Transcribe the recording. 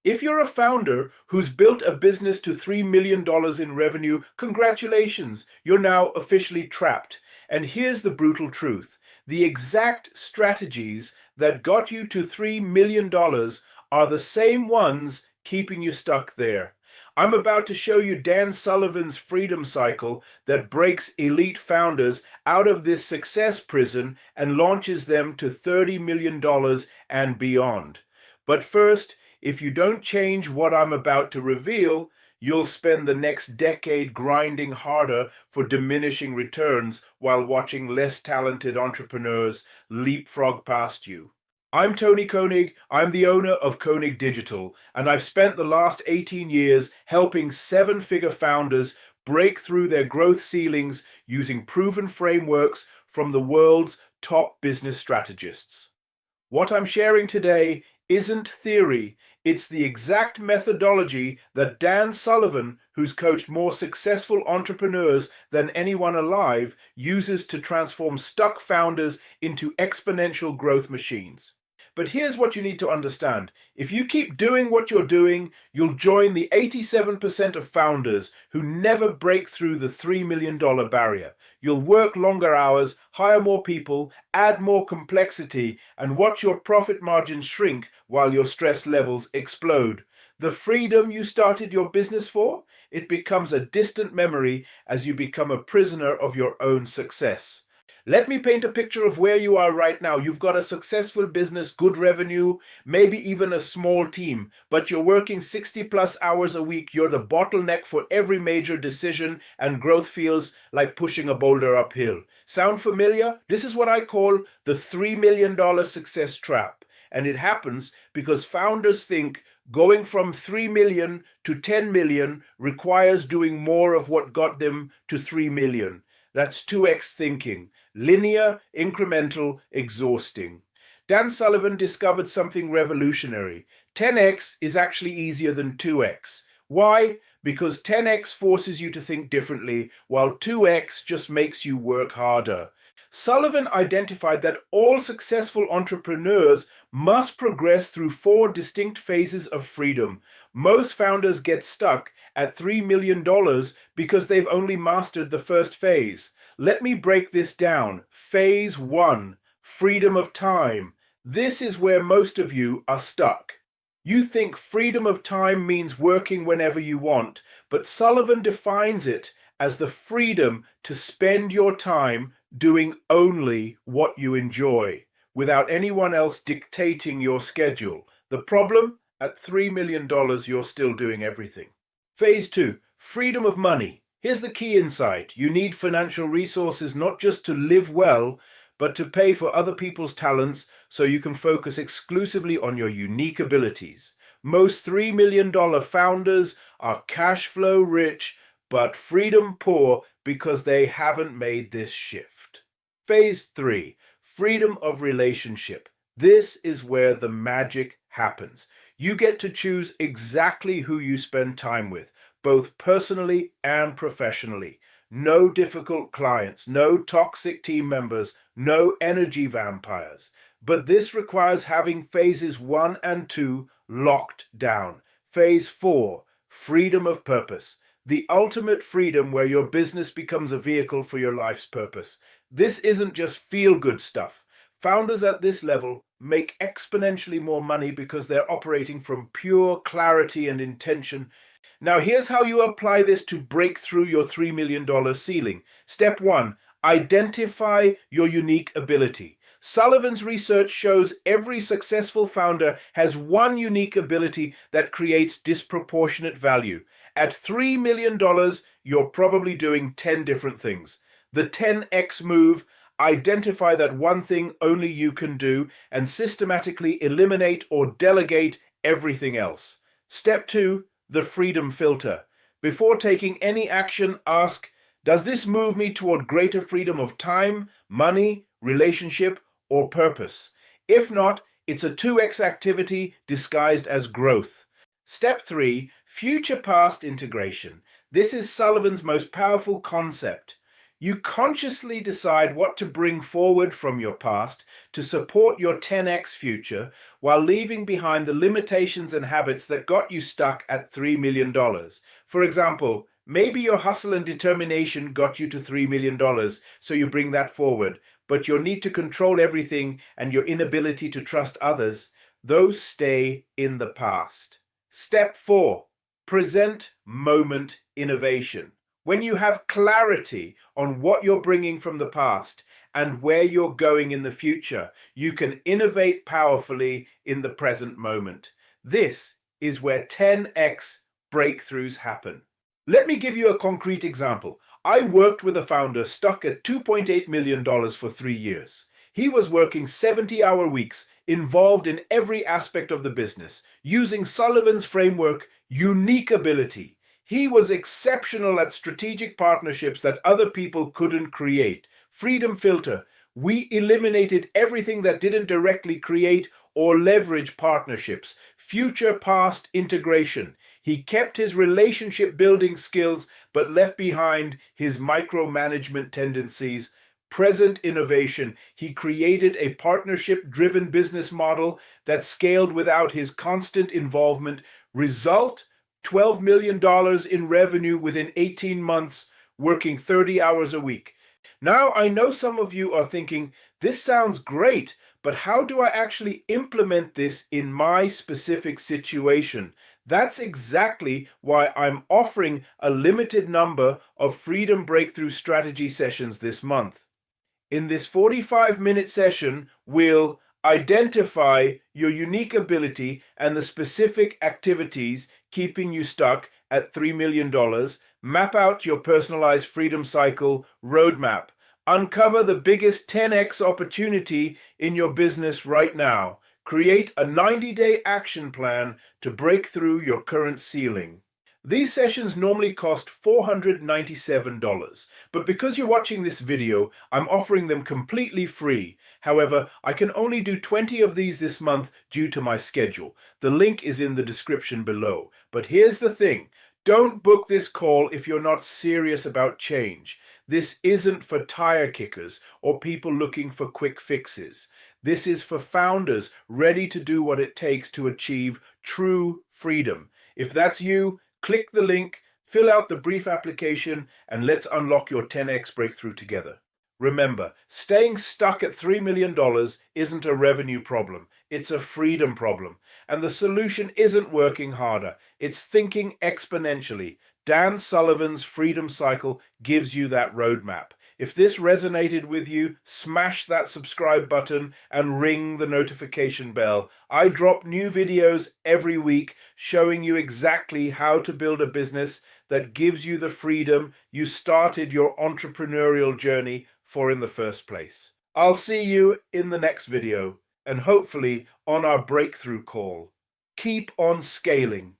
If you're a founder who's built a business to $3 million in revenue, congratulations, you're now officially trapped. And here's the brutal truth. The exact strategies that got you to $3 million are the same ones keeping you stuck there. I'm about to show you Dan Sullivan's freedom cycle that breaks elite founders out of this success prison and launches them to $30 million and beyond. But first, if you don't change what I'm about to reveal, you'll spend the next decade grinding harder for diminishing returns while watching less talented entrepreneurs leapfrog past you. I'm Tony Koenig, I'm the owner of Koenig Digital, and I've spent the last 18 years helping seven-figure founders break through their growth ceilings using proven frameworks from the world's top business strategists. What I'm sharing today isn't theory, it's the exact methodology that Dan Sullivan, who's coached more successful entrepreneurs than anyone alive, uses to transform stuck founders into exponential growth machines. But here's what you need to understand. If you keep doing what you're doing, you'll join the 87% of founders who never break through the $3 million barrier. You'll work longer hours, hire more people, add more complexity, and watch your profit margins shrink while your stress levels explode. The freedom you started your business for, it becomes a distant memory as you become a prisoner of your own success. Let me paint a picture of where you are right now. You've got a successful business, good revenue, maybe even a small team, but you're working 60 plus hours a week. You're the bottleneck for every major decision, and growth feels like pushing a boulder uphill. Sound familiar? This is what I call the $3 million success trap. And it happens because founders think going from 3 million to 10 million requires doing more of what got them to 3 million. That's 2x thinking. Linear, incremental, exhausting. Dan Sullivan discovered something revolutionary. 10x is actually easier than 2x. Why? Because 10x forces you to think differently, while 2x just makes you work harder. Sullivan identified that all successful entrepreneurs must progress through 4 distinct phases of freedom. Most founders get stuck at $3 million because they've only mastered the first phase. Let me break this down. Phase 1, freedom of time. This is where most of you are stuck. You think freedom of time means working whenever you want, but Sullivan defines it as the freedom to spend your time doing only what you enjoy, without anyone else dictating your schedule. The problem? At $3 million, you're still doing everything. Phase 2, freedom of money. Here's the key insight. You need financial resources not just to live well, but to pay for other people's talents so you can focus exclusively on your unique abilities. Most $3 million founders are cash flow rich, but freedom poor because they haven't made this shift. Phase 3, freedom of relationship. This is where the magic happens. You get to choose exactly who you spend time with, both personally and professionally. No difficult clients, no toxic team members, no energy vampires. But this requires having phases 1 and 2 locked down. Phase 4, freedom of purpose. The ultimate freedom where your business becomes a vehicle for your life's purpose. This isn't just feel-good stuff. Founders at this level make exponentially more money because they're operating from pure clarity and intention. Now, here's how you apply this to break through your $3 million ceiling. Step 1, identify your unique ability. Sullivan's research shows every successful founder has one unique ability that creates disproportionate value. At $3 million, you're probably doing 10 different things. The 10x move: identify that one thing only you can do and systematically eliminate or delegate everything else. Step 2, the freedom filter. Before taking any action, ask, does this move me toward greater freedom of time, money, relationship, or purpose? If not, it's a 2x activity disguised as growth. Step 3, future-past integration. This is Sullivan's most powerful concept. You consciously decide what to bring forward from your past to support your 10x future while leaving behind the limitations and habits that got you stuck at $3 million. For example, maybe your hustle and determination got you to $3 million, so you bring that forward, but your need to control everything and your inability to trust others, those stay in the past. Step 4. Present moment innovation. When you have clarity on what you're bringing from the past and where you're going in the future, you can innovate powerfully in the present moment. This is where 10x breakthroughs happen. Let me give you a concrete example. I worked with a founder stuck at $2.8 million for 3 years. He was working 70-hour weeks, involved in every aspect of the business, using Sullivan's framework, unique ability. He was exceptional at strategic partnerships that other people couldn't create. Freedom filter. We eliminated everything that didn't directly create or leverage partnerships. Future past integration. He kept his relationship building skills but left behind his micromanagement tendencies. Present innovation. He created a partnership-driven business model that scaled without his constant involvement. Result? $12 million in revenue within 18 months, working 30 hours a week. Now, I know some of you are thinking, this sounds great, but how do I actually implement this in my specific situation? That's exactly why I'm offering a limited number of Freedom Breakthrough Strategy sessions this month. In this 45-minute session, we'll identify your unique ability and the specific activities keeping you stuck at $3 million, map out your personalized freedom cycle roadmap, uncover the biggest 10x opportunity in your business right now, create a 90-day action plan to break through your current ceiling. These sessions normally cost $497, but because you're watching this video, I'm offering them completely free. However, I can only do 20 of these this month due to my schedule. The link is in the description below. But here's the thing. Don't book this call if you're not serious about change. This isn't for tire kickers or people looking for quick fixes. This is for founders ready to do what it takes to achieve true freedom. If that's you, click the link, fill out the brief application, and let's unlock your 10x breakthrough together. Remember, staying stuck at $3 million isn't a revenue problem. It's a freedom problem. And the solution isn't working harder. It's thinking exponentially. Dan Sullivan's Freedom Cycle gives you that roadmap. If this resonated with you, smash that subscribe button and ring the notification bell. I drop new videos every week showing you exactly how to build a business that gives you the freedom you started your entrepreneurial journey for in the first place. I'll see you in the next video and hopefully on our breakthrough call. Keep on scaling.